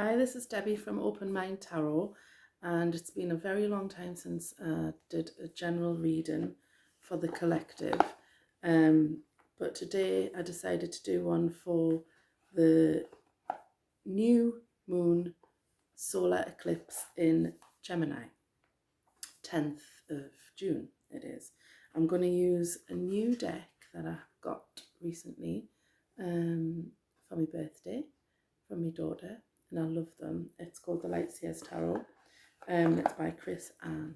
Hi, this is Debbie from Mind Tarot, and it's been a very long time since I did a general reading for the collective. But today I decided to do one for the new moon solar eclipse in Gemini, 10th of June it is. I'm going to use a new deck that I got recently for my birthday from my daughter, and I love them. It's called the Lightseers Tarot. It's by Chris Ann.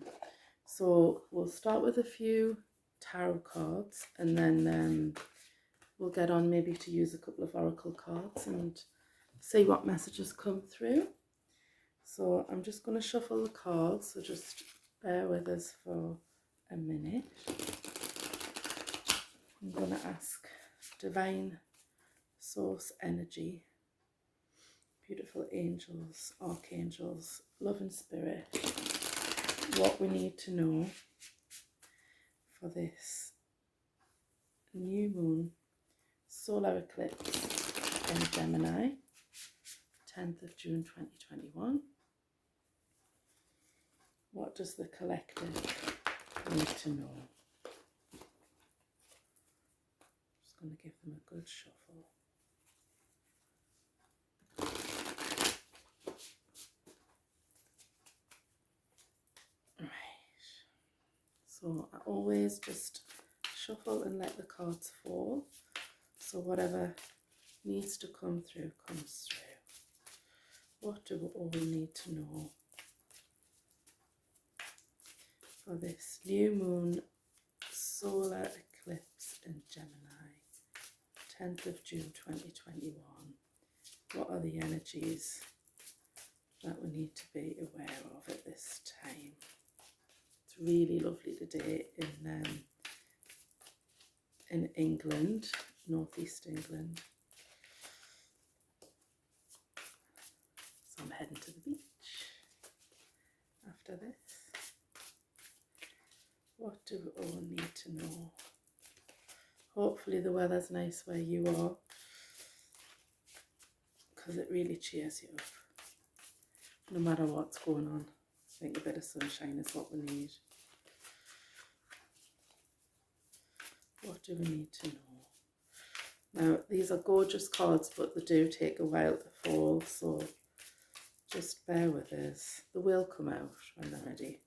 So we'll start with a few tarot cards, and then we'll get on maybe to use a couple of oracle cards and see what messages come through. So I'm just going to shuffle the cards, so just bear with us for a minute. I'm going to ask Divine Source Energy, beautiful angels, archangels, love and spirit, what we need to know for this new moon solar eclipse in Gemini, 10th of June 2021. What does the collective need to know? Just going to give them a good shuffle. So I always just shuffle and let the cards fall. So whatever needs to come through comes through. What do we all need to know for this new moon solar eclipse in Gemini, 10th of June 2021? What are the energies that we need to be aware of at this time? It's really lovely today in England, northeast England. So I'm heading to the beach after this. What do we all need to know? Hopefully the weather's nice where you are, because it really cheers you up. No matter what's going on, I think a bit of sunshine is what we need. What do we need to know? Now, these are gorgeous cards, but they do take a while to fall, so just bear with us. They will come out when they're ready,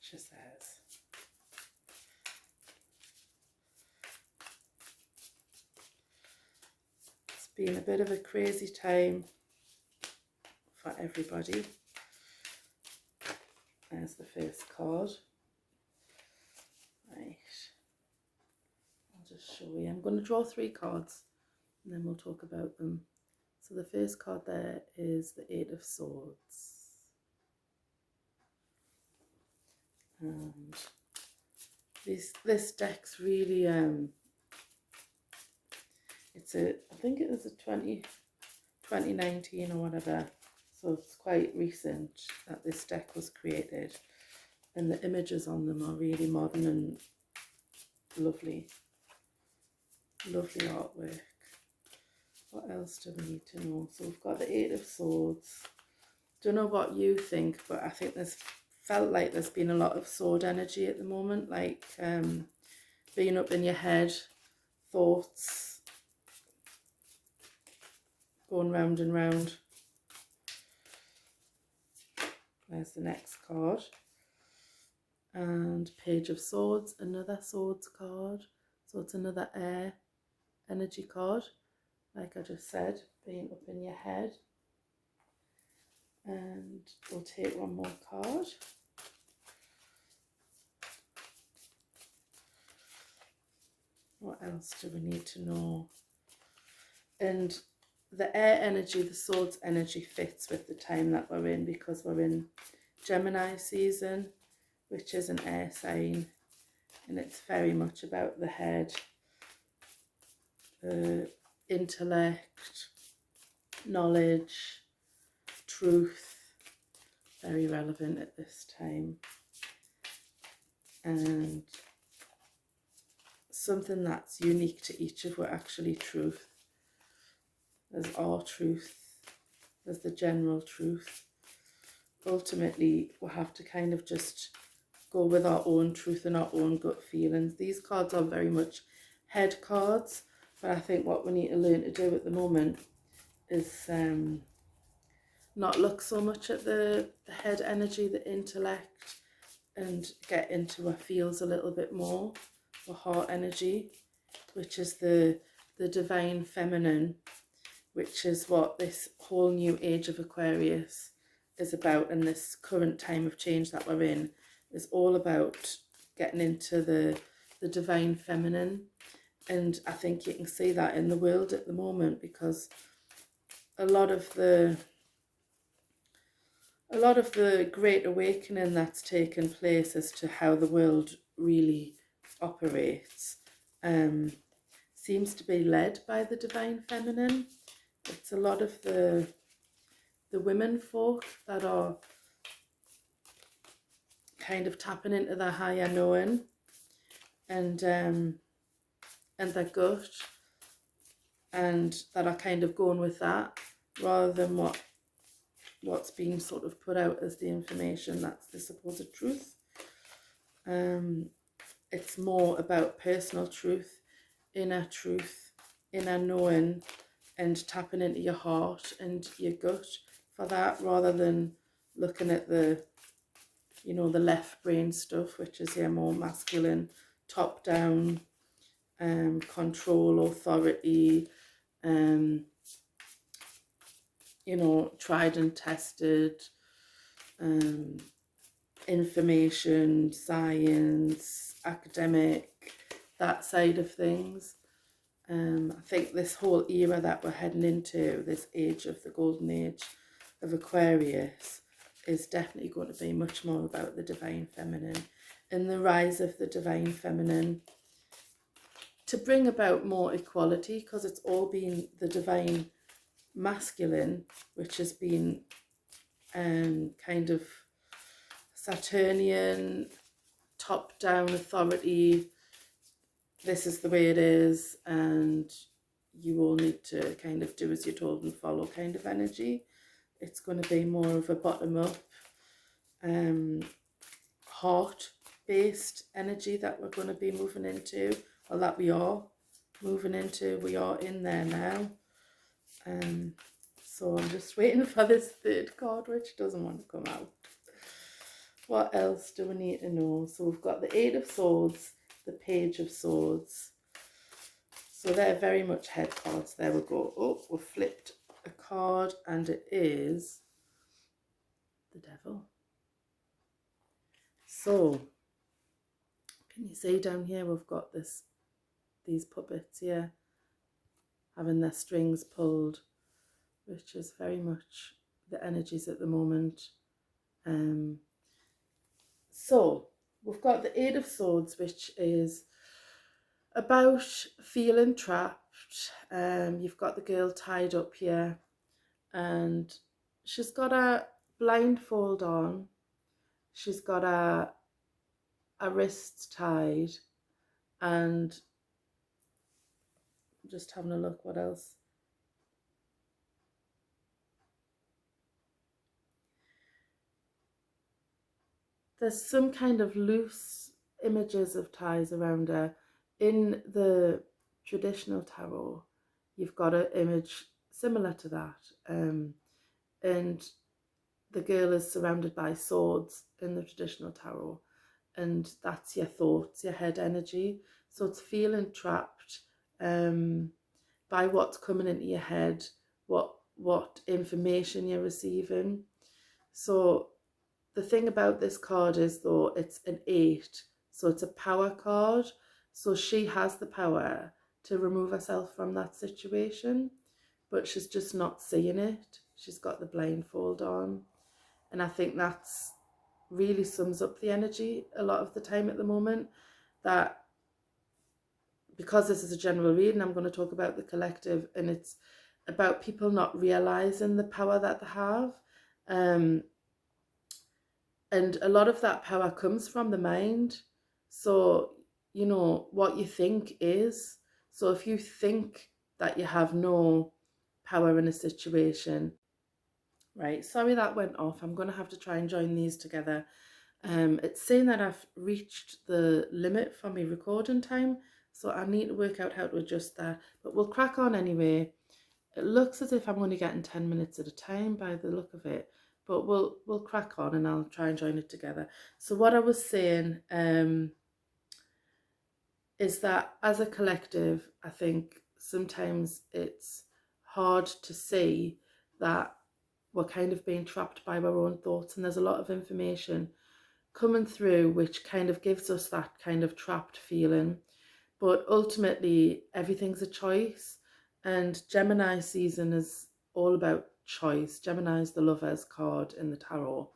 she says. It's been a bit of a crazy time for everybody. There's the first card. Right. I'll just show you. I'm going to draw 3 cards and then we'll talk about them. So the first card there is the 8 of Swords. And this deck's really, I think it was a 2019 or whatever. So it's quite recent that this deck was created. And the images on them are really modern and lovely. Lovely artwork. What else do we need to know? So we've got the 8 of Swords. Don't know what you think, but I think there's felt like there's been a lot of sword energy at the moment, like being up in your head, thoughts going round and round. There's the next card. And Page of Swords, another swords card. So it's another air energy card, like I just said, being up in your head. And we'll take one more card. What else do we need to know? And the air energy, the swords energy fits with the time that we're in, because we're in Gemini season, which is an air sign, and it's very much about the head, intellect, knowledge, truth, very relevant at this time. And something that's unique to each of we're actually truth. There's our truth, as the general truth. Ultimately, we'll have to kind of just go with our own truth and our own gut feelings. These cards are very much head cards, but I think what we need to learn to do at the moment is not look so much at the head energy, the intellect, and get into what feels a little bit more, the heart energy, which is the divine feminine, which is what this whole new age of Aquarius is about, and this current time of change that we're in is all about getting into the divine feminine. And I think you can see that in the world at the moment, because a lot of the great awakening that's taken place as to how the world really operates seems to be led by the divine feminine. It's a lot of the women folk that are kind of tapping into their higher knowing and their gut, and that are kind of going with that rather than what's being sort of put out as the information that's the supposed truth. It's more about personal truth, inner knowing, and tapping into your heart and your gut for that, rather than looking at the left brain stuff, which is more masculine, top down, control, authority, tried and tested, information, science, academic, that side of things. I think this whole era that we're heading into, this age of the golden age of Aquarius, is definitely going to be much more about the divine feminine and the rise of the divine feminine to bring about more equality, because it's all been the divine masculine, which has been kind of Saturnian, top-down authority. This is the way it is, and you all need to kind of do as you're told and follow kind of energy. It's going to be more of a bottom-up, heart-based energy that we're going to be moving into, or that we are moving into. We are in there now. So I'm just waiting for this third card, which doesn't want to come out. What else do we need to know? So we've got the Eight of Swords, the Page of Swords. So they're very much head cards. There we go. Oh, we've flipped a card, and it is the Devil. So can you see down here we've got these puppets here having their strings pulled, which is very much the energies at the moment. So we've got the Eight of Swords, which is about feeling trapped. You've got the girl tied up here, and she's got a blindfold on. She's got a wrists tied, and just having a look what else. There's some kind of loose images of ties around her. In the traditional tarot, you've got an image similar to that, and the girl is surrounded by swords in the traditional tarot, and that's your thoughts, your head energy. So it's feeling trapped by what's coming into your head, what information you're receiving. So the thing about this card is, though, it's an 8, so it's a power card. So she has the power to remove herself from that situation, but she's just not seeing it. She's got the blindfold on. And I think that's really sums up the energy a lot of the time at the moment, that because this is a general reading, I'm going to talk about the collective, and it's about people not realizing the power that they have. And a lot of that power comes from the mind. So, what you think is. So if you think that you have no power in a situation, Right, sorry that went off. I'm going to have to try and join these together. It's saying that I've reached the limit for my recording time, so I need to work out how to adjust that. But we'll crack on anyway. It looks as if I'm only getting 10 minutes at a time by the look of it, but we'll crack on and I'll try and join it together. So what I was saying is that as a collective, I think sometimes it's hard to see that we're kind of being trapped by our own thoughts, and there's a lot of information coming through which kind of gives us that kind of trapped feeling. But ultimately, everything's a choice, and Gemini season is all about choice. Gemini is the lover's card in the tarot,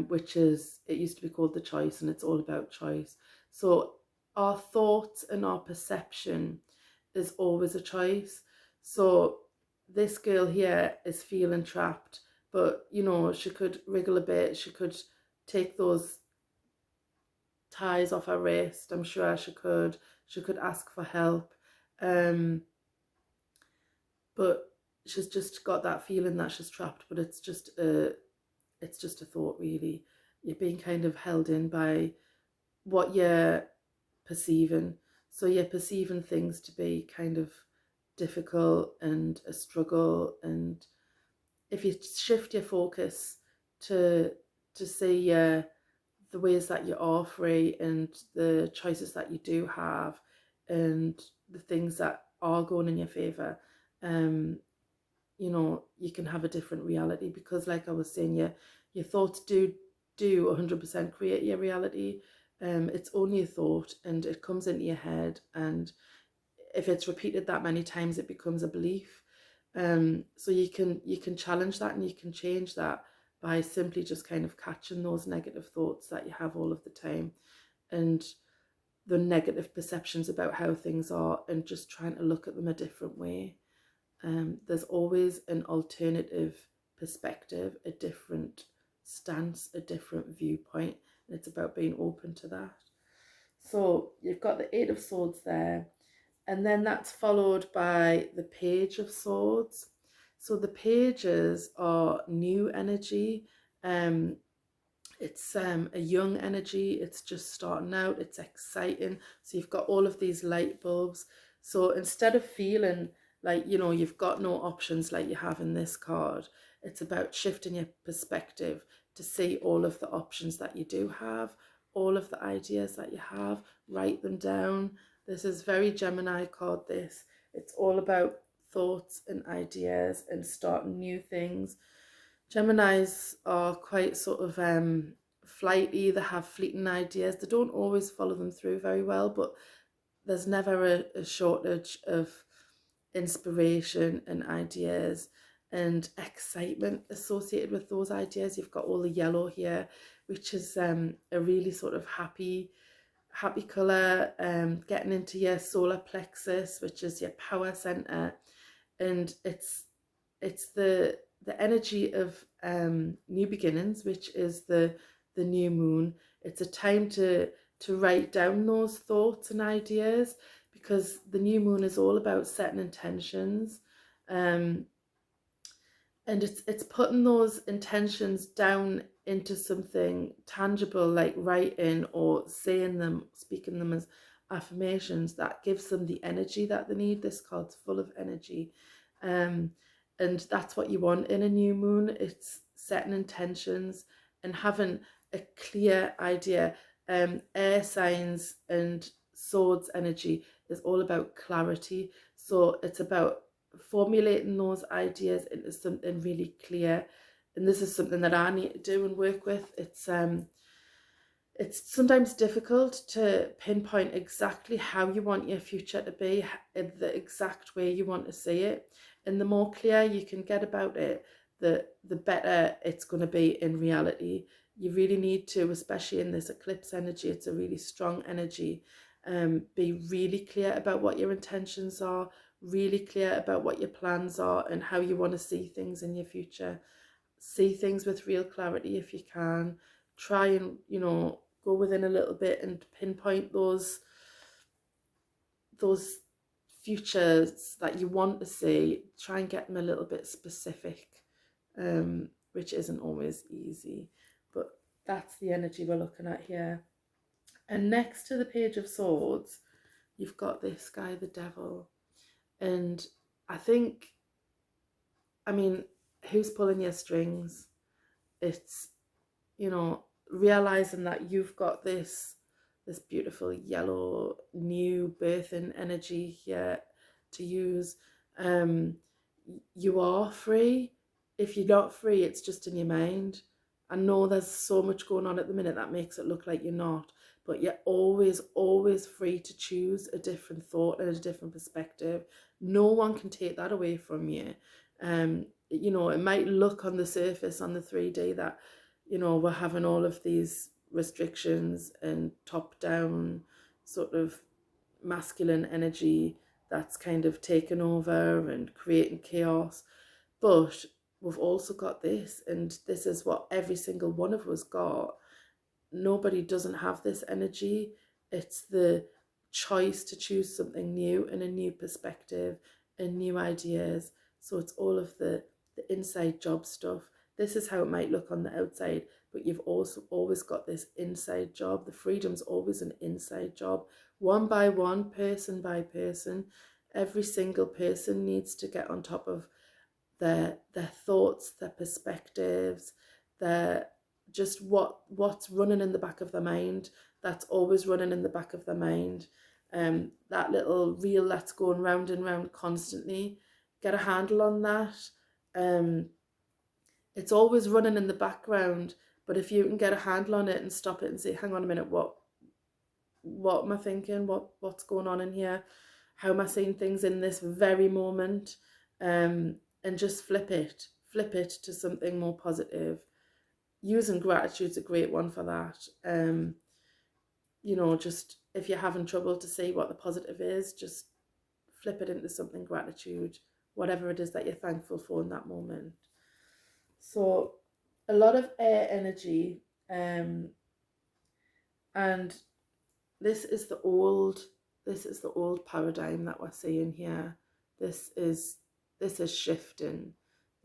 which is, it used to be called the choice, and it's all about choice. So our thoughts and our perception is always a choice. So this girl here is feeling trapped, but you know, she could wriggle a bit, she could take those ties off her wrist. I'm sure she could ask for help, but she's just got that feeling that she's trapped. But it's just a thought, really. You're being kind of held in by what you're perceiving. So you're perceiving things to be kind of difficult and a struggle, and if you shift your focus to see the ways that you are free and the choices that you do have and the things that are going in your favor, you know, you can have a different reality. Because like I was saying, your thoughts do 100% create your reality. It's only a thought and it comes into your head, and if it's repeated that many times, it becomes a belief. So you can challenge that and you can change that by simply just kind of catching those negative thoughts that you have all of the time, and the negative perceptions about how things are, and just trying to look at them a different way. There's always an alternative perspective, a different stance, a different viewpoint, and it's about being open to that. So you've got the Eight of Swords there, and then that's followed by the Page of Swords. So the pages are new energy. It's a young energy. It's just starting out. It's exciting. So you've got all of these light bulbs. So instead of feeling like, you know, you've got no options like you have in this card, it's about shifting your perspective to see all of the options that you do have, all of the ideas that you have. Write them down. This is very Gemini card, this. It's all about thoughts and ideas and starting new things. Geminis are quite sort of flighty. They have fleeting ideas. They don't always follow them through very well, but there's never a shortage of inspiration and ideas and excitement associated with those ideas. You've got all the yellow here, which is a really sort of happy colour, getting into your solar plexus, which is your power center, and it's the energy of new beginnings, which is the new moon. It's a time to write down those thoughts and ideas, because the new moon is all about setting intentions, and it's putting those intentions down into something tangible, like writing or saying them, speaking them as affirmations that gives them the energy that they need. This card's full of energy, and that's what you want in a new moon. It's setting intentions and having a clear idea. Air signs and swords energy is all about clarity, so it's about formulating those ideas into something really clear. And this is something that I need to do and work with. It's sometimes difficult to pinpoint exactly how you want your future to be, in the exact way you want to see it. And the more clear you can get about it, the better it's going to be in reality. You really need to, especially in this eclipse energy, it's a really strong energy. Be really clear about what your intentions are, really clear about what your plans are and how you want to see things in your future. See things with real clarity if you can. Try and, you know, go within a little bit and pinpoint those futures that you want to see. Try and get them a little bit specific. which isn't always easy. But that's the energy we're looking at here. And next to the Page of Swords, you've got this guy, the Devil. And I think, I mean, who's pulling your strings? It's, you know, realizing that you've got this beautiful yellow new birthing energy here to use. You are free. If you're not free, it's just in your mind. I know there's so much going on at the minute that makes it look like you're not, but you're always free to choose a different thought and a different perspective. No one can take that away from you. You know, it might look on the surface, on the 3D, that, you know, we're having all of these restrictions and top-down sort of masculine energy that's kind of taken over and creating chaos. But we've also got this, and this is what every single one of us got. Nobody doesn't have this energy. It's the choice to choose something new and a new perspective and new ideas. So it's all of the inside job stuff. This is how it might look on the outside, but you've also always got this inside job. The freedom's always an inside job, one by one, person by person. Every single person needs to get on top of their thoughts, their perspectives, their just what's running in the back of their mind. That's always running in the back of their mind. That little reel that's going round and round constantly. Get a handle on that. It's always running in the background, but if you can get a handle on it and stop it and say, hang on a minute, what am I thinking? What's going on in here? How am I seeing things in this very moment? And just flip it to something more positive. Using gratitude's a great one for that. You know, just if you're having trouble to see what the positive is, just flip it into something gratitude, whatever it is that you're thankful for in that moment. So a lot of air energy, and this is the old paradigm that we're seeing here. This is shifting.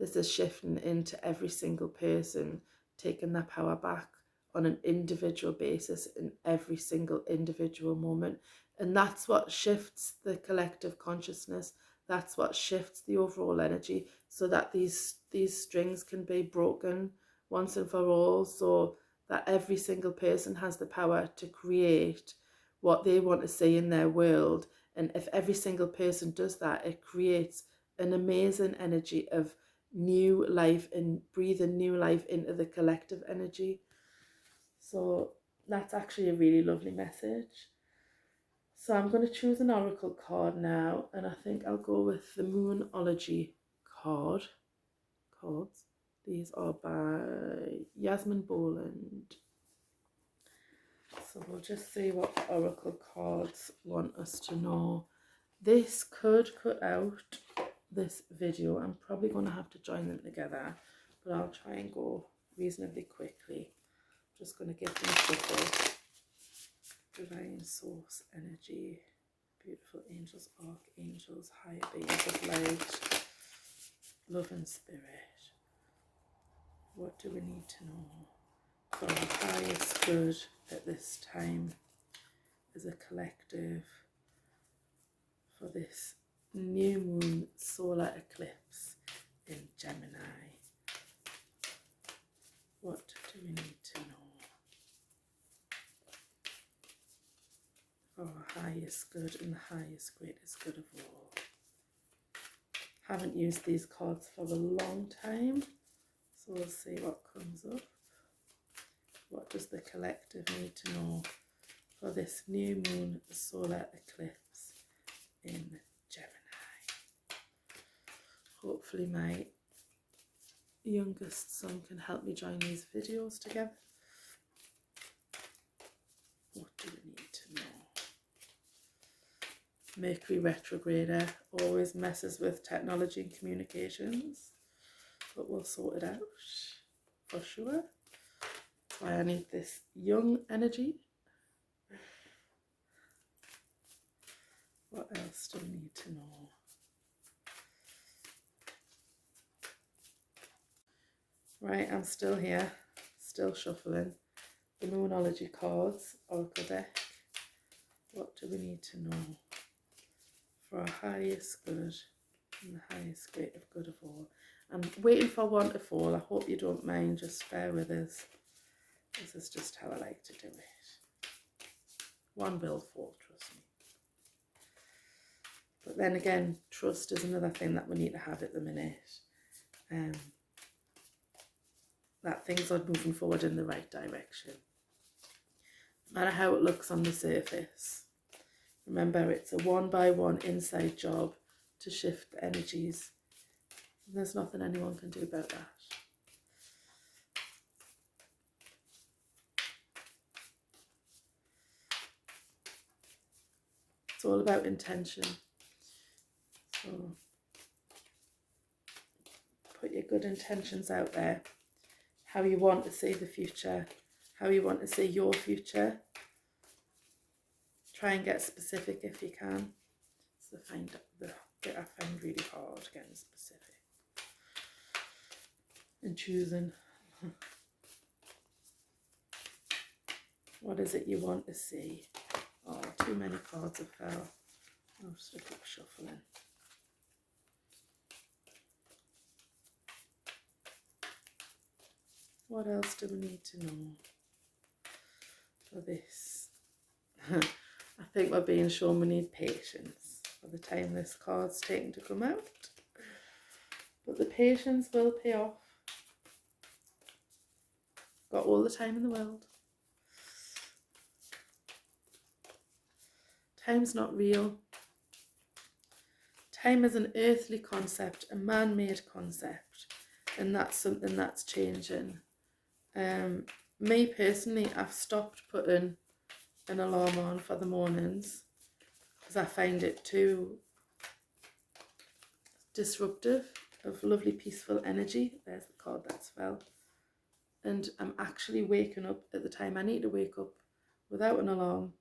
This is shifting into every single person taking their power back on an individual basis in every single individual moment. And that's what shifts the collective consciousness. That's what shifts the overall energy, so that these strings can be broken once and for all, so that every single person has the power to create what they want to see in their world. And if every single person does that, it creates an amazing energy of new life and breathing new life into the collective energy. So that's actually a really lovely message. So I'm going to choose an oracle card now, and I think I'll go with the Moonology cards. These are by Yasmin Boland. So we'll just see what the oracle cards want us to know. This could cut out this video. I'm probably going to have to join them together, but I'll try and go reasonably quickly. I'm just going to give them a shuffle. Divine source energy, beautiful angels, archangels, higher beings of light, love and spirit. What do we need to know for our highest good at this time as a collective for this new moon solar eclipse in Gemini? What do we need to know for our highest good and the highest greatest good of all? Haven't used these cards for a long time, so we'll see what comes up. What does the collective need to know for this new moon solar eclipse in Gemini? Hopefully my youngest son can help me join these videos together. What do we need to know? Mercury retrograde always messes with technology and communications, but we'll sort it out for sure. That's why I need this young energy. What else do we need to know? Right, I'm still here, still shuffling the Moonology cards, Oracle deck. What do we need to know for our highest good and the highest greater good of all? I'm waiting for one to fall. I hope you don't mind, just bear with us. This is just how I like to do it. One will fall, trust me. But then again, trust is another thing that we need to have at the minute. That things are moving forward in the right direction. No matter how it looks on the surface. Remember, it's a one-by-one inside job to shift the energies. And there's nothing anyone can do about that. It's all about intention. So put your good intentions out there. How you want to see the future. How you want to see your future. Try and get specific if you can. So the bit I find really hard, getting specific. And choosing. What is it you want to see? Oh, too many cards have fell. I'll just keep shuffling. What else do we need to know for this? I think we're being shown we need patience by the time this card's taken to come out. But the patience will pay off. Got all the time in the world. Time's not real. Time is an earthly concept, a man-made concept, and that's something that's changing. Me personally, I've stopped putting an alarm on for the mornings because I find it too disruptive of lovely peaceful energy. There's the card that's fell. And I'm actually waking up at the time I need to wake up without an alarm.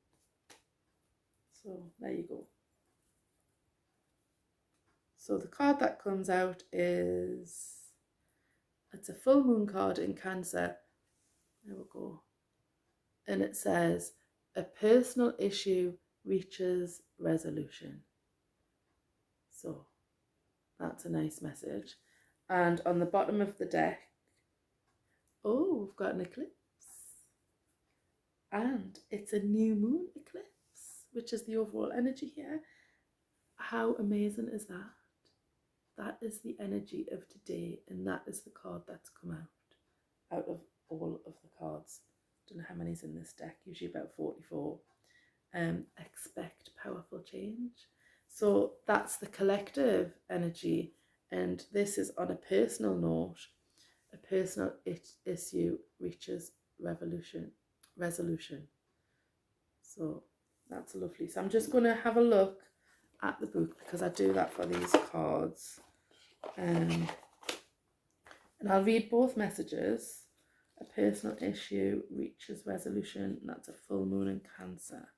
So there you go. So the card that comes out is, it's a full moon card in Cancer. There we go. And it says, a personal issue reaches resolution. So that's a nice message. And on the bottom of the deck, oh, we've got an eclipse. And it's a new moon eclipse, which is the overall energy here. How amazing is that? That is the energy of today, and that is the card that's come out of all of the cards. Don't know how many's in this deck, usually about 44. Expect powerful change. So that's the collective energy, and this is on a personal note. A personal issue reaches resolution. So that's lovely. So I'm just going to have a look at the book because I do that for these cards. And I'll read both messages. A personal issue reaches resolution, and that's a full moon in Cancer.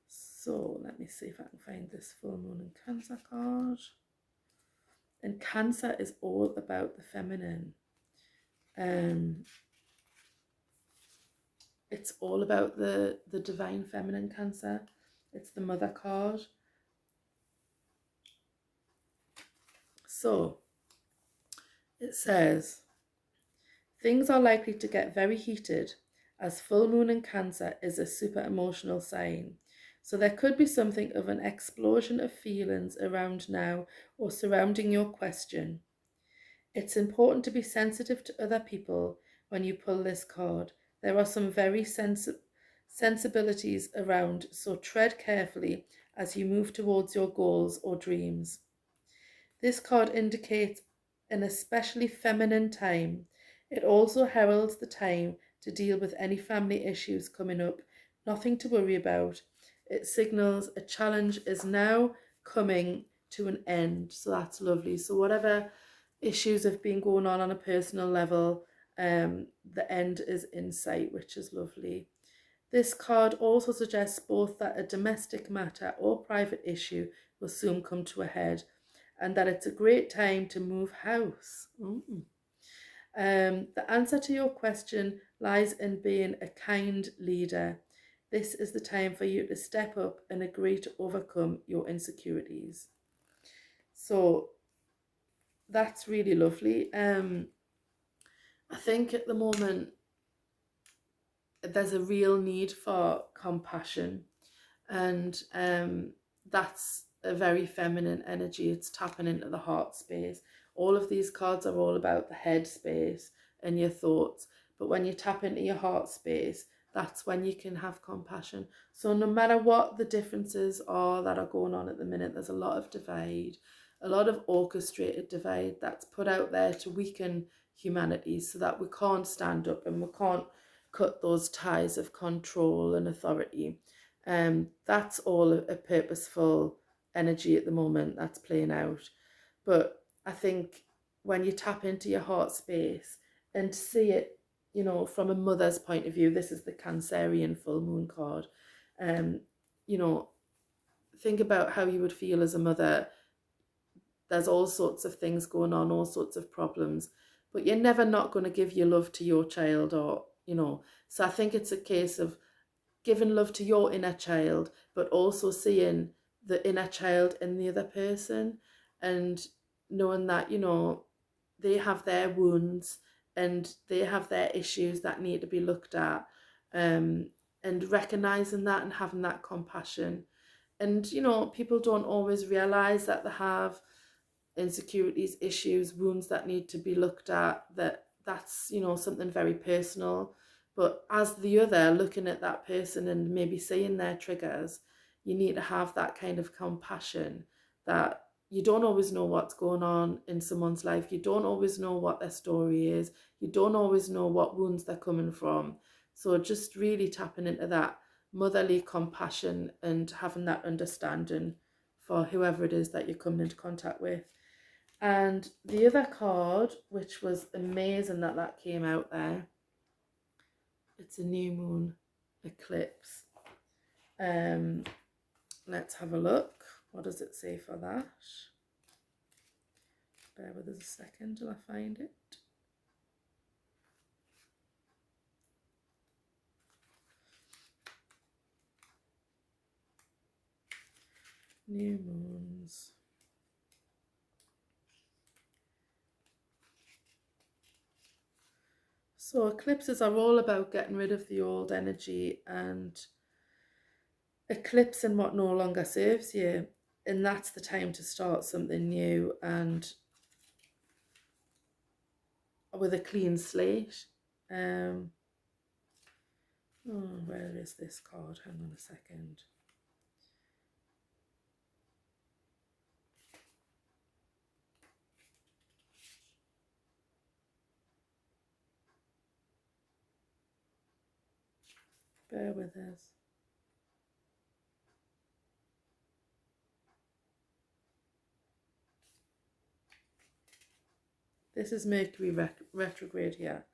So let me see if I can find this full moon in Cancer card. And Cancer is all about the feminine. It's all about the divine feminine, Cancer. It's the mother card. So it says, things are likely to get very heated as full moon in Cancer is a super emotional sign. So there could be something of an explosion of feelings around now or surrounding your question. It's important to be sensitive to other people when you pull this card. There are some very sensibilities around, so tread carefully as you move towards your goals or dreams. This card indicates an especially feminine time. It also heralds the time to deal with any family issues coming up. Nothing to worry about. It signals a challenge is now coming to an end. So that's lovely. So whatever issues have been going on a personal level, the end is in sight, which is lovely. This card also suggests both that a domestic matter or private issue will soon come to a head, and that it's a great time to move house. The answer to your question lies in being a kind leader. This is the time for you to step up and agree to overcome your insecurities. So that's really lovely. I think at the moment there's a real need for compassion, and that's a very feminine energy. It's tapping into the heart space. All of these cards are all about the head space and your thoughts, but when you tap into your heart space, that's when you can have compassion. So no matter what the differences are that are going on at the minute, there's a lot of divide, a lot of orchestrated divide that's put out there to weaken humanity so that we can't stand up and we can't cut those ties of control and authority. That's all a purposeful energy at the moment that's playing out. But I think when you tap into your heart space and see it, you know, from a mother's point of view, this is the Cancerian full moon card. You know, think about how you would feel as a mother. There's all sorts of things going on, all sorts of problems, but you're never not going to give your love to your child, or, you know. So I think it's a case of giving love to your inner child, but also seeing the inner child in the other person, and knowing that, you know, they have their wounds and they have their issues that need to be looked at, and recognizing that and having that compassion. And, you know, people don't always realize that they have insecurities, issues, wounds that need to be looked at, that's, you know, something very personal. But as the other, looking at that person and maybe seeing their triggers, you need to have that kind of compassion that you don't always know what's going on in someone's life. You don't always know what their story is. You don't always know what wounds they're coming from. So just really tapping into that motherly compassion and having that understanding for whoever it is that you're coming into contact with. And the other card, which was amazing that came out there, it's a new moon eclipse. Let's have a look. What does it say for that? Bear with us a second till I find it. New moons. So eclipses are all about getting rid of the old energy and eclipsing what no longer serves you. And that's the time to start something new and with a clean slate. Oh, where is this card? Hang on a second. Bear with us. This is Mercury retrograde here.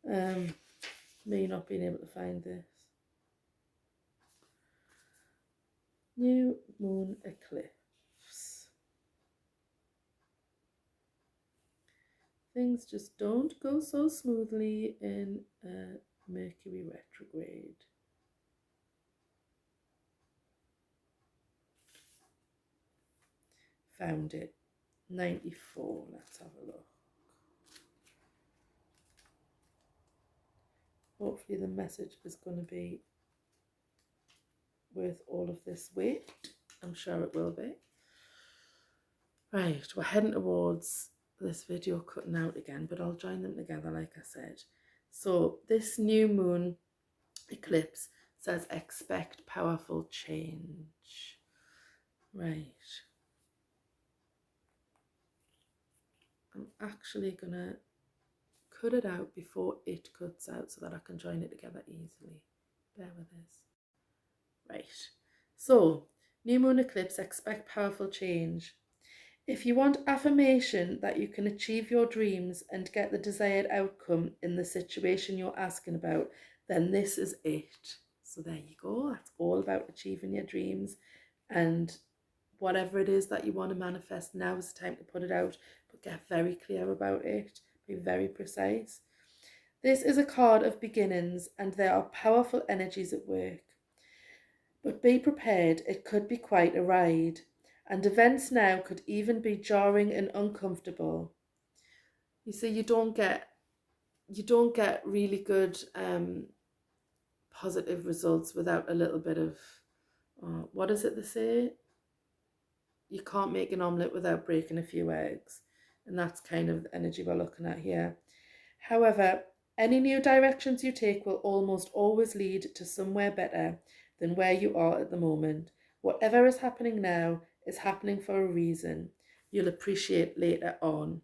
Me not being able to find this. New moon eclipse. Things just don't go so smoothly in Mercury retrograde. Found it. 94. Let's have a look. Hopefully the message is going to be worth all of this weight. I'm sure it will be. Right, we're heading towards this video cutting out again, but I'll join them together like I said. So this new moon eclipse says expect powerful change. Right. I'm actually gonna cut it out before it cuts out so that I can join it together easily. Bear with us. Right. So, new moon eclipse, expect powerful change. If you want affirmation that you can achieve your dreams and get the desired outcome in the situation you're asking about, then this is it. So there you go. That's all about achieving your dreams, and whatever it is that you want to manifest, now is the time to put it out, but get very clear about it Be very precise. This is a card of beginnings, and there are powerful energies at work. But be prepared, it could be quite a ride, and events now could even be jarring and uncomfortable. You see, you don't get really good positive results without a little bit of what is it they say? You can't make an omelette without breaking a few eggs, and that's kind of the energy we're looking at here. However, any new directions you take will almost always lead to somewhere better than where you are at the moment. Whatever is happening now is happening for a reason. You'll appreciate later on.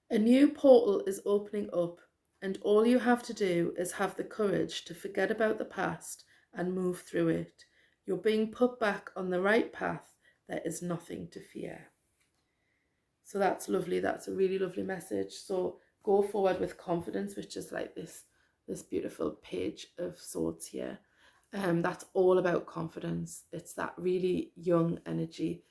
A new portal is opening up, and all you have to do is have the courage to forget about the past and move through it. You're being put back on the right path. There is nothing to fear. So that's lovely. That's a really lovely message. So go forward with confidence, which is like this beautiful page of swords here. That's all about confidence. It's that really young energy,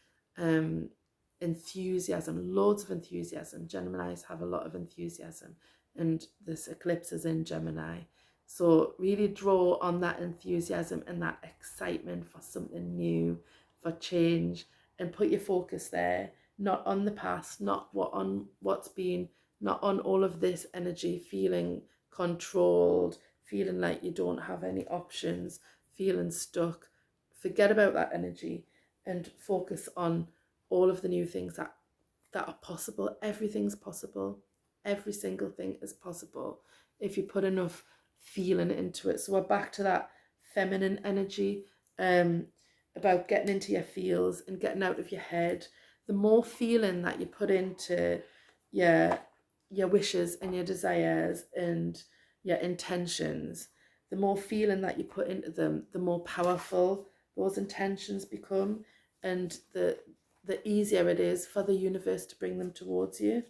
enthusiasm, loads of enthusiasm. Geminis have a lot of enthusiasm, and this eclipse is in Gemini. So really draw on that enthusiasm and that excitement for something new, for change, and put your focus there, not on the past, not on what's been, not on all of this energy, feeling controlled, feeling like you don't have any options, feeling stuck. Forget about that energy and focus on all of the new things that are possible. Everything's possible. Every single thing is possible if you put enough feeling into it. So we're back to that feminine energy, about getting into your feels and getting out of your head. The more feeling that you put into your wishes and your desires and your intentions, the more feeling that you put into them, the more powerful those intentions become, and the easier it is for the universe to bring them towards you.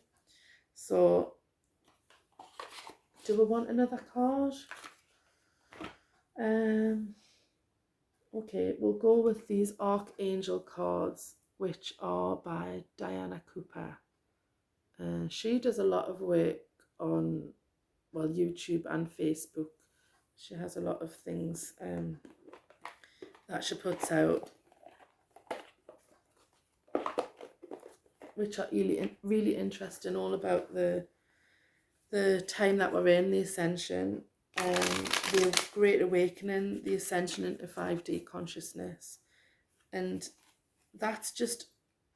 So do we want another card? Okay, we'll go with these Archangel cards, which are by Diana Cooper. She does a lot of work on, well, YouTube and Facebook. She has a lot of things that she puts out, which are really interesting, all about the time that we're in, the ascension, the Great Awakening, the ascension into 5D consciousness. And that's just,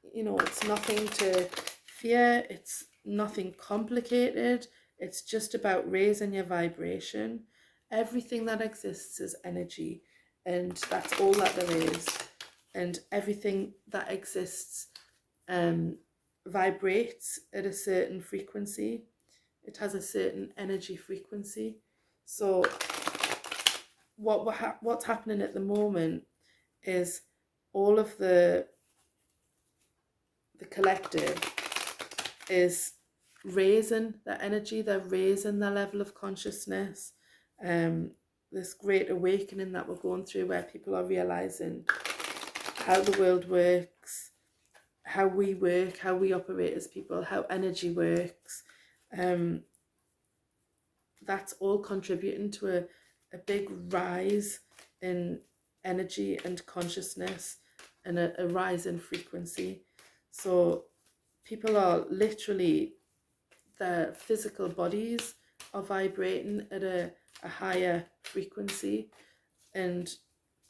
it's nothing to fear, it's nothing complicated, it's just about raising your vibration. Everything that exists is energy, and that's all that there is. And everything that exists vibrates at a certain frequency. It has a certain energy frequency. So what's happening at the moment is all of the collective is raising their energy. They're raising their level of consciousness. This great awakening that we're going through, where people are realizing how the world works, how we work, how we operate as people, how energy works. That's all contributing to a big rise in energy and consciousness, and a rise in frequency. So people are literally, their physical bodies are vibrating at a higher frequency, and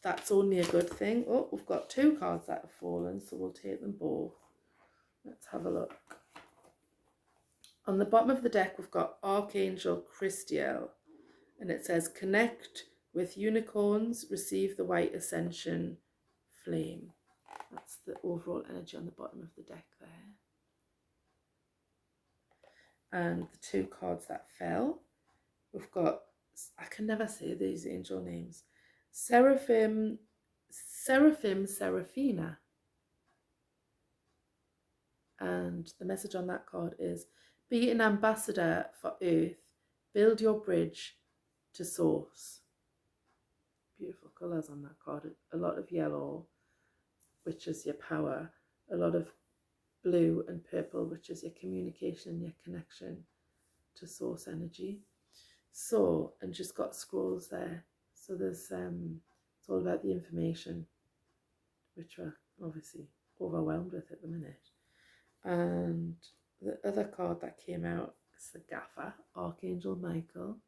that's only a good thing. Oh, we've got two cards that have fallen, so we'll take them both. Let's have a look. On the bottom of the deck, we've got Archangel Christiel, and it says, connect with unicorns, receive the white ascension flame. That's the overall energy on the bottom of the deck there. And the two cards that fell, we've got, I can never say these angel names, Seraphim, Seraphina. And the message on that card is, be an ambassador for Earth, build your bridge to source. Beautiful colours on that card. A lot of yellow, which is your power. A lot of blue and purple, which is your communication and your connection to source energy. So, and just got scrolls there. So there's it's all about the information, which we're obviously overwhelmed with at the minute. And the other card that came out is the Gaffer, Archangel Michael.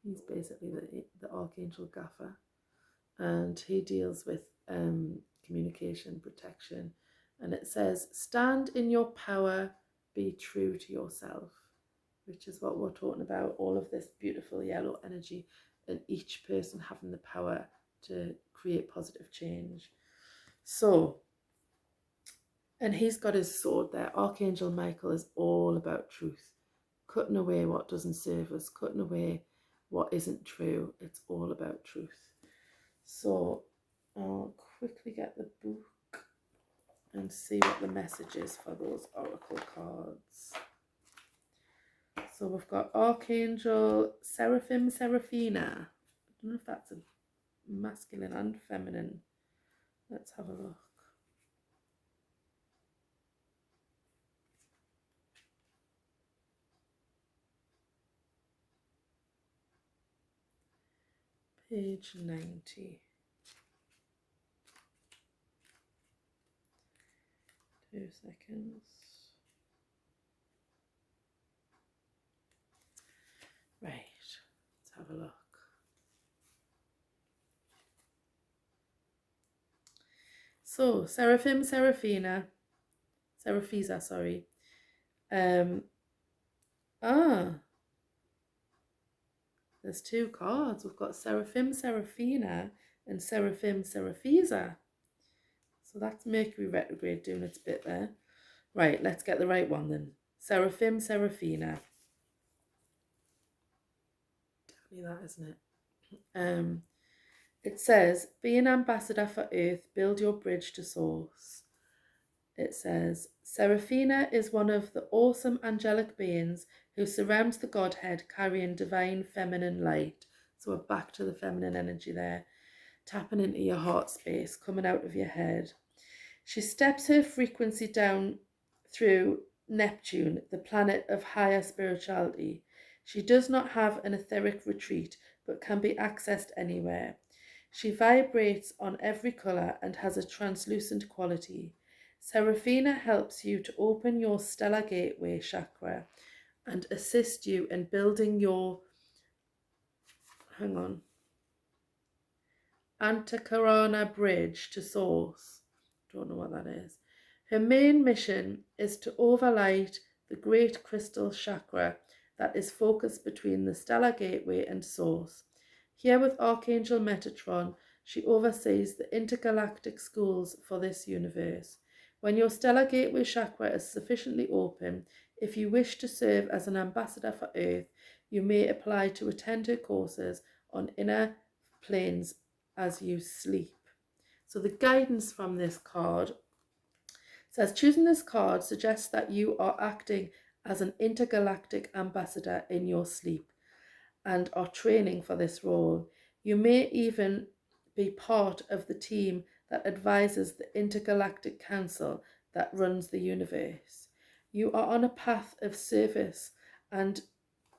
He's basically the Archangel Gaffer, and he deals with communication, protection. And it says, stand in your power, be true to yourself, which is what we're talking about, all of this beautiful yellow energy and each person having the power to create positive change. So, and he's got his sword there. Archangel Michael is all about truth, cutting away what doesn't serve us, cutting away what isn't true. It's all about truth. So I'll quickly get the book and see what the message is for those oracle cards. So we've got Archangel Seraphim Seraphina. I don't know if that's a masculine and feminine. Let's have a look. Page 90. 2 seconds. Right, let's have a look. So, Seraphim Seraphina. Seraphiza, sorry. There's 2 cards. We've got Seraphim Seraphina and Seraphim Seraphiza. So that's Mercury retrograde doing its bit there. Right, let's get the right one then. Seraphim Seraphina. Definitely that, isn't it? It says, be an ambassador for Earth, build your bridge to source. It says, Seraphina is one of the awesome angelic beings who surrounds the Godhead carrying divine feminine light. So we're back to the feminine energy there, tapping into your heart space, coming out of your head. She steps her frequency down through Neptune, the planet of higher spirituality. She does not have an etheric retreat, but can be accessed anywhere. She vibrates on every colour and has a translucent quality. Seraphina helps you to open your stellar gateway chakra and assist you in building your Antakarana bridge to source. Don't know what that is. Her main mission is to overlight the great crystal chakra that is focused between the stellar gateway and source. Here with Archangel Metatron, she oversees the intergalactic schools for this universe. When your stellar gateway chakra is sufficiently open, if you wish to serve as an ambassador for Earth, you may apply to attend her courses on inner planes as you sleep. So the guidance from this card says, choosing this card suggests that you are acting as an intergalactic ambassador in your sleep and are training for this role. You may even be part of the team that advises the intergalactic council that runs the universe. You are on a path of service, and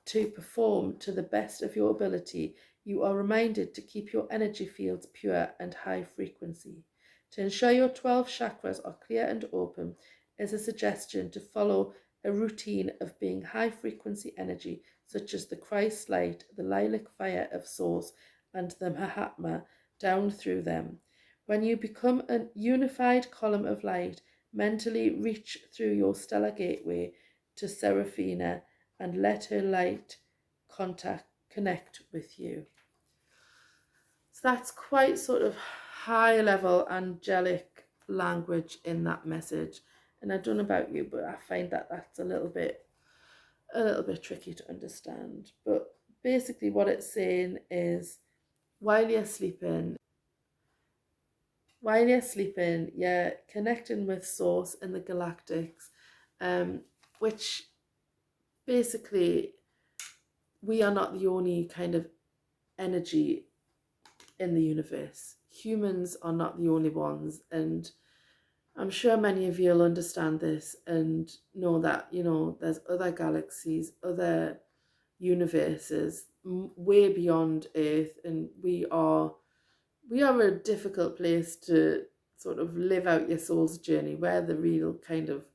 to perform to the best of your ability, you are reminded to keep your energy fields pure and high frequency. To ensure your 12 chakras are clear and open is a suggestion to follow a routine of being high frequency energy, such as the Christ light, the lilac fire of Source, and the Mahatma, down through them. When you become a unified column of light, mentally reach through your stellar gateway to Seraphina and let her light connect with you. So that's quite sort of high level angelic language in that message. And I don't know about you, but I find that that's a little bit tricky to understand. But basically what it's saying is, while you're sleeping, you're connecting with Source and the galactics, which basically we are not the only kind of energy in the universe. Humans are not the only ones, and I'm sure many of you will understand this and know that, you know, there's other galaxies, other universes way beyond Earth, and we are a difficult place to sort of live out your soul's journey. We're the real kind of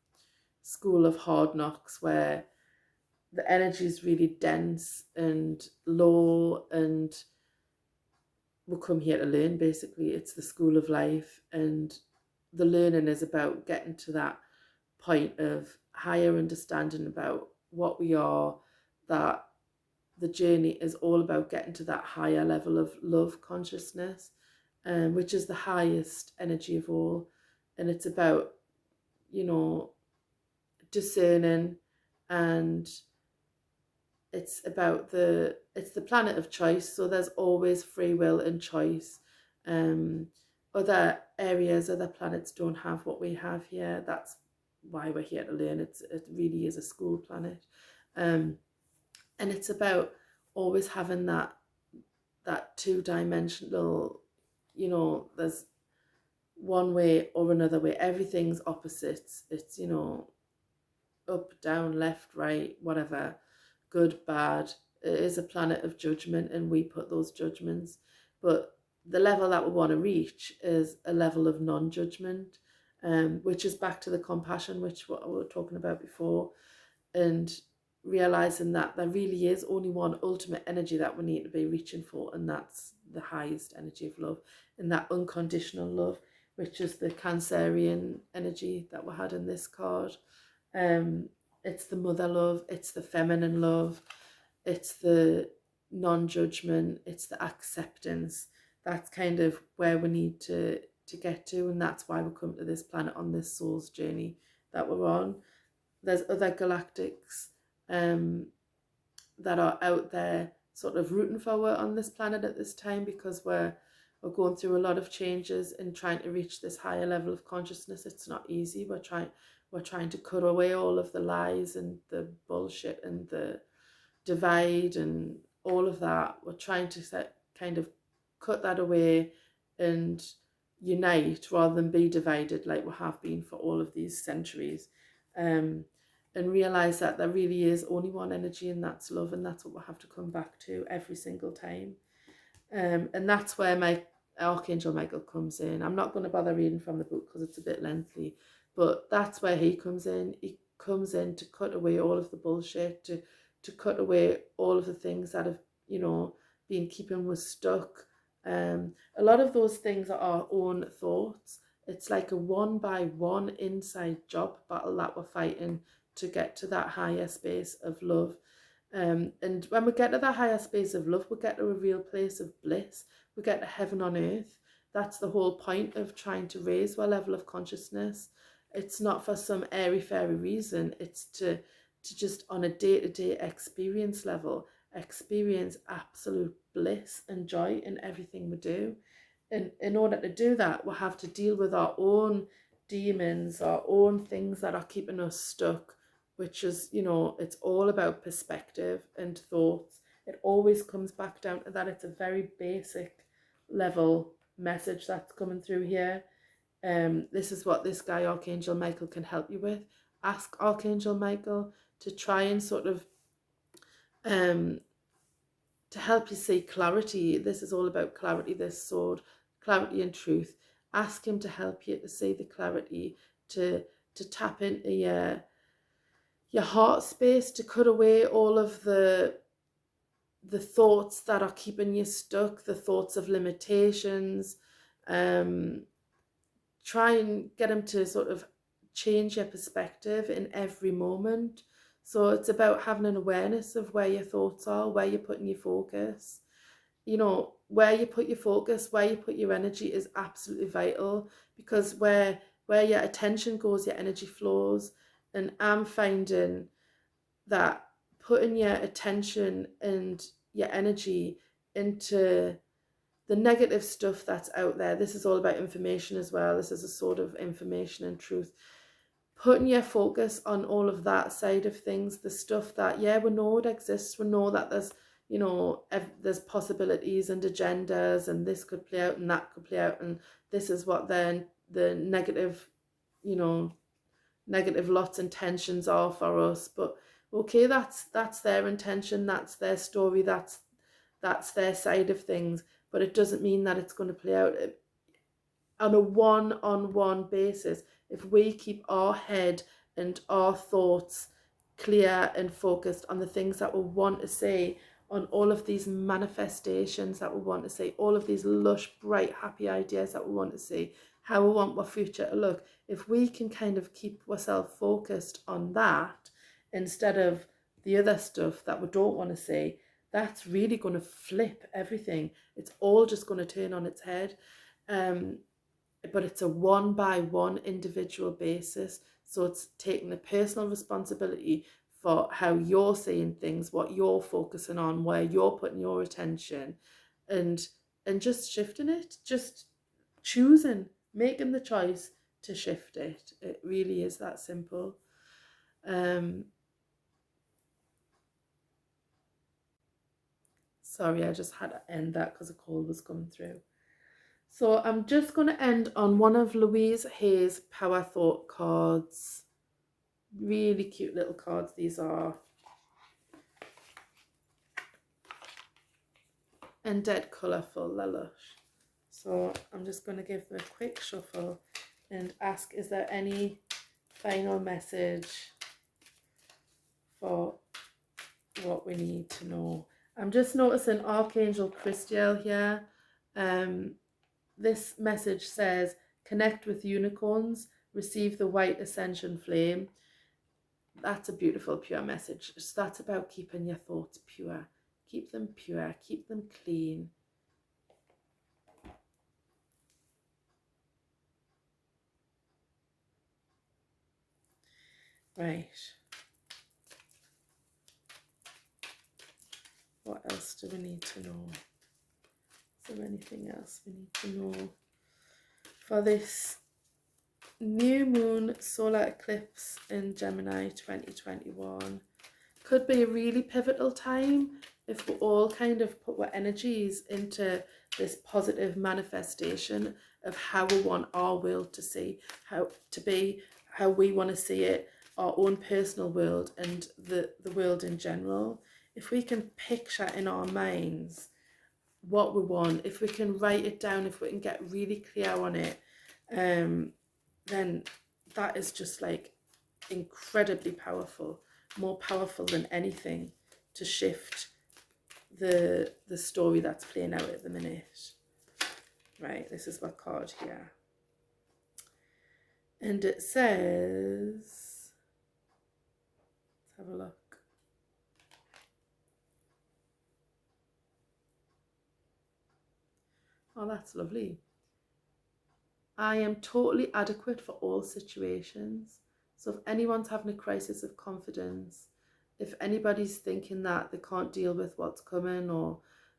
school of hard knocks where the energy is really dense and low, and we come here to learn. Basically, it's the school of life, and the learning is about getting to that point of higher understanding about what we are, that the journey is all about getting to that higher level of love consciousness, which is the highest energy of all. And it's about, you know, discerning, and it's the planet of choice, so there's always free will and choice. um Other areas, other planets don't have what we have here. That's why we're here to learn. It really is a school planet. And it's about always having that two-dimensional, you know, there's one way or another way. Everything's opposites. It's, you know, up, down, left, right, whatever, good, bad. It is a planet of judgment, and we put those judgments. But the level that we want to reach is a level of non-judgment, which is back to the compassion, which what we were talking about before, and realizing that there really is only one ultimate energy that we need to be reaching for, and that's the highest energy of love, and that unconditional love, which is the Cancerian energy that we had in this card. It's the mother love, it's the feminine love, it's the non-judgment, it's the acceptance. That's kind of where we need to get to, and that's why we come to this planet on this soul's journey that we're on. There's other galactics that are out there sort of rooting for us on this planet at this time, because we're going through a lot of changes and trying to reach this higher level of consciousness. It's not easy. We're trying to cut away all of the lies and the bullshit and the divide and all of that. We're trying to kind of cut that away and unite rather than be divided like we have been for all of these centuries. And realize that there really is only one energy, and that's love, and that's what we have to come back to every single time. And that's where my Archangel Michael comes in. I'm not going to bother reading from the book because it's a bit lengthy, but that's where he comes in. He comes in to cut away all of the bullshit, to cut away all of the things that have, you know, been keeping us stuck. A lot of those things are our own thoughts. It's like a one by one inside job battle that we're fighting to get to that higher space of love. And when we get to that higher space of love, we get to a real place of bliss. We get to heaven on earth. That's the whole point of trying to raise our level of consciousness. It's not for some airy-fairy reason. It's to just on a day-to-day experience level, experience absolute bliss and joy in everything we do. And in order to do that, we have to deal with our own demons, our own things that are keeping us stuck, which is, you know, it's all about perspective and thoughts. It always comes back down to that. It's a very basic level message that's coming through here. This is what this guy, Archangel Michael, can help you with. Ask Archangel Michael to try and sort of to help you see clarity. This is all about clarity, this sword, clarity and truth. Ask him to help you to see the clarity, to tap into your heart space, to cut away all of the thoughts that are keeping you stuck, the thoughts of limitations. Try and get him to sort of change your perspective in every moment. So it's about having an awareness of where your thoughts are, where you're putting your focus. You know, where you put your focus, where you put your energy is absolutely vital, because where your attention goes, your energy flows. And I'm finding that putting your attention and your energy into the negative stuff that's out there, this is all about information as well. This is a sort of information and truth. Putting your focus on all of that side of things, the stuff that, yeah, we know it exists. We know that there's, you know, there's possibilities and agendas, and this could play out and that could play out, and this is what then the negative you know, negative lots intentions are for us. But okay, that's their intention, that's their story, that's their side of things. But it doesn't mean that it's going to play out on a one-on-one basis. If we keep our head and our thoughts clear and focused on the things that we want to see, on all of these manifestations that we want to see, all of these lush, bright, happy ideas that we want to see, how we want our future to look, if we can kind of keep ourselves focused on that instead of the other stuff that we don't want to see, that's really going to flip everything. It's all just going to turn on its head. But it's a one by one individual basis. So it's taking the personal responsibility for how you're seeing things, what you're focusing on, where you're putting your attention, and just shifting it, just choosing, making the choice to shift it. It really is that simple. Sorry, I just had to end that because a call was coming through. So I'm just going to end on one of Louise Hay's Power Thought cards. Really cute little cards these are. And dead colourful, they're lush. So I'm just going to give them a quick shuffle and ask, is there any final message for what we need to know? I'm just noticing Archangel Christiel here. This message says, connect with unicorns, receive the white ascension flame. That's a beautiful, pure message. So that's about keeping your thoughts pure. Keep them pure, keep them clean. Right. What else do we need to know? Is there anything else we need to know for this new moon solar eclipse in Gemini 2021? Could be a really pivotal time if we all kind of put our energies into this positive manifestation of how we want our world to see, how to be, how we want to see it, our own personal world and the world in general. If we can picture in our minds what we want, if we can write it down, if we can get really clear on it, then that is just like incredibly powerful, more powerful than anything to shift the story that's playing out at the minute. Right, this is my card here. And it says, let's have a look. Oh, that's lovely. I am totally adequate for all situations. So if anyone's having a crisis of confidence, if anybody's thinking that they can't deal with what's coming or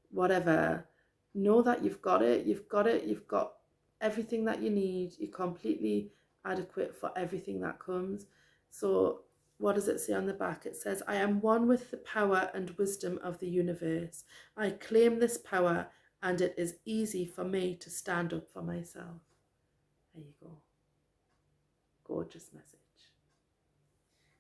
whatever, know that you've got it, you've got everything that you need. You're completely adequate for everything that comes. So what does it say on the back? It says, I am one with the power and wisdom of the universe. I claim this power and it is easy for me to stand up for myself. There you go. Gorgeous message.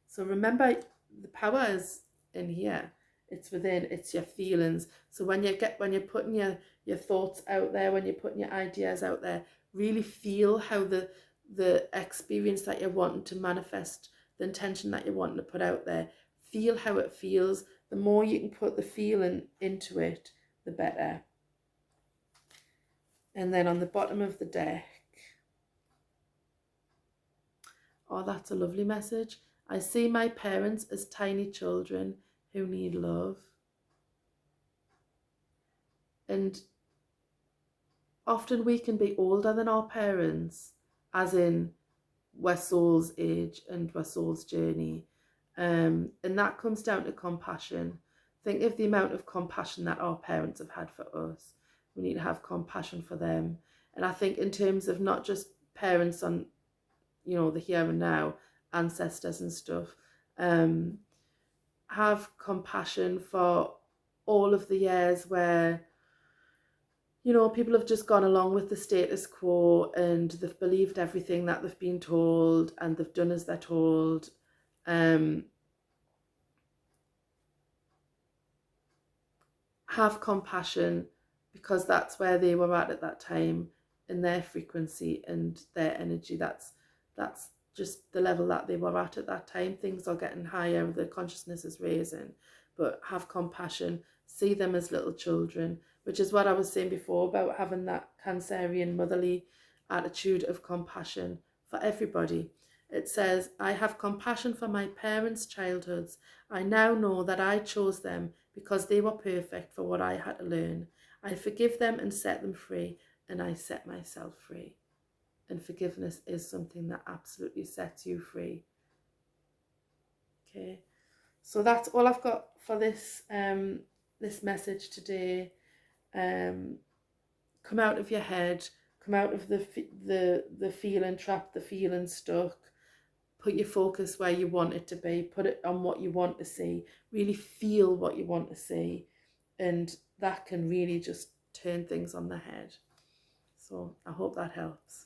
So remember, the power is in here. It's within, it's your feelings. So when you're putting your thoughts out there, when you're putting your ideas out there, really feel how the experience that you're wanting to manifest, the intention that you're wanting to put out there, feel how it feels. The more you can put the feeling into it, the better. And then on the bottom of the deck, oh, that's a lovely message. I see my parents as tiny children who need love. And often we can be older than our parents, as in we're soul's age and we're soul's journey. And that comes down to compassion. Think of the amount of compassion that our parents have had for us. We need to have compassion for them. And I think in terms of not just parents on, the here and now, ancestors and stuff, have compassion for all of the years where you know, people have just gone along with the status quo and they've believed everything that they've been told and they've done as they're told. Have compassion, because that's where they were at that time in their frequency and their energy. That's just the level that they were at that time. Things are getting higher, the consciousness is raising, but have compassion, see them as little children, which is what I was saying before about having that Cancerian motherly attitude of compassion for everybody. It says, I have compassion for my parents' childhoods. I now know that I chose them because they were perfect for what I had to learn. I forgive them and set them free, and I set myself free. And forgiveness is something that absolutely sets you free. Okay, so that's all I've got for this this message today. Come out of your head, come out of the feeling trapped, the feeling stuck. Put your focus where you want it to be. Put it on what you want to see. Really feel what you want to see, and that can really just turn things on the head. So I hope that helps.